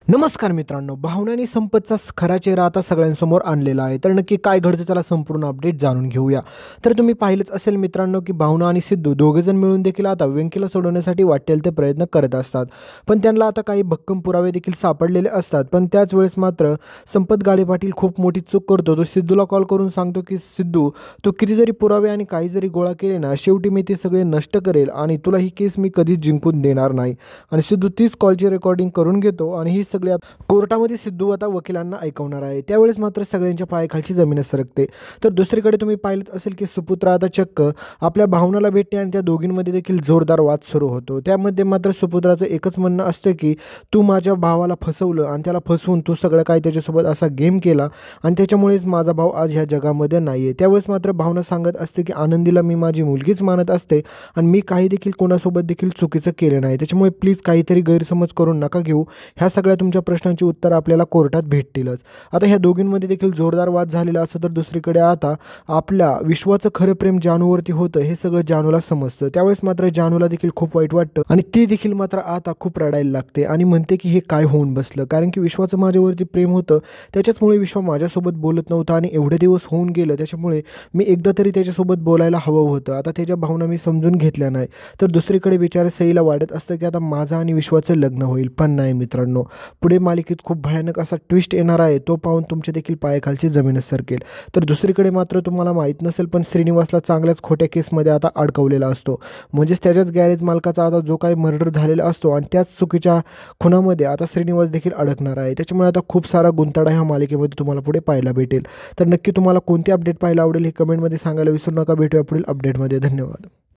नमस्कार मित्रांनो, भावना आणि संपतचा खरा चेहरा आता सगळ्यांसमोर आणलेला आहे. तर नक्की काय घडतं त्याला संपूर्ण अपडेट जाणून घेऊया. तर तुम्ही पाहिलंच असेल मित्रांनो, की भावना आणि सिद्धू दोघेजण मिळून देखील आता वेंकीला सोडवण्यासाठी वाटेल ते प्रयत्न करत असतात. पण त्यांना आता काही भक्कम पुरावे देखील सापडलेले असतात. पण त्याच वेळेस मात्र संपत गाडे पाटील खूप मोठी चूक करतो. तो सिद्धूला कॉल करून सांगतो, की सिद्धू, तू किती जरी पुरावे आणि काही जरी गोळा केले ना, शेवटी मी ते सगळे नष्ट करेल आणि तुला ही केस मी कधीच जिंकून देणार नाही. आणि सिद्धू तीच कॉलची रेकॉर्डिंग करून घेतो आणि ही सगळ्यात कोर्टामध्ये सिद्धू आता वकिलांना ऐकवणार आहे. त्यावेळेस मात्र सगळ्यांच्या पायाखालची जमीनच सरकते. तर दुसरीकडे तुम्ही पाहिलंच असेल, की सुपुत्रा आता चक्क आपल्या भावनाला भेटते आणि त्या दोघींमध्ये देखील जोरदार वाद सुरू होतो. त्यामध्ये मात्र सुपुत्राचं एकच म्हणणं असतं, की तू माझ्या भावाला फसवलं आणि त्याला फसवून तू सगळं काही त्याच्यासोबत असा गेम केला आणि त्याच्यामुळेच माझा भाऊ आज ह्या जगामध्ये नाही आहे. त्यावेळेस मात्र भावना सांगत असते, की आनंदीला मी माझी मुलगीच मानत असते आणि मी काही देखील कोणासोबत देखील चुकीचं केलं नाही. त्याच्यामुळे प्लीज काहीतरी गैरसमज करून नका घेऊ. ह्या सगळ्या तुमच्या प्रश्नांची उत्तर आपल्याला कोर्टात भेटतीलच. आता ह्या दोघींमध्ये देखील जोरदार वाद झालेला असतो. तर दुसरीकडे आता आपल्या विश्वाचं खरं प्रेम जानूवरती होतं हे सगळं जानूला समजतं. त्यावेळेस मात्र जानूला देखील खूप वाईट वाटतं आणि ती देखील मात्र आता खूप रडायला लागते आणि म्हणते, की हे काय होऊन बसलं, कारण की विश्वाचं माझ्यावरती प्रेम होतं. त्याच्याचमुळे विश्व माझ्यासोबत बोलत नव्हता आणि एवढे दिवस होऊन गेलं, त्याच्यामुळे मी एकदा तरी त्याच्यासोबत बोलायला हवं होतं. आता त्याच्या भावना मी समजून घेतल्या नाही. तर दुसरीकडे बिचारा सईला वाटत असतं, की आता माझं आणि विश्वाचं लग्न होईल. पण नाही मित्रांनो, पुढे मालिकेत खूप भयानक असा ट्विस्ट येणार आहे. तो पाहून तुमच्या देखील पायाखालची जमीनच सरकेल. तर दुसरीकडे मात्र तुम्हाला माहीत नसेल, पण श्रीनिवासला चांगल्याच खोट्या केसमध्ये आता अडकवलेला असतो. म्हणजेच त्याच्याच गॅरेज मालकाचा आता जो काही मर्डर झालेला असतो आणि त्याच चुकीच्या खुनामध्ये आता श्रीनिवास देखील अडकणार आहे. त्याच्यामुळे आता खूप सारा गुंताडा ह्या मालिकेमध्ये तुम्हाला पुढे पाहायला भेटेल. तर नक्की तुम्हाला कोणती अपडेट पाहायला आवडेल हे कमेंटमध्ये सांगायला विसरू नका. भेटूया पुढील अपडेटमध्ये. धन्यवाद.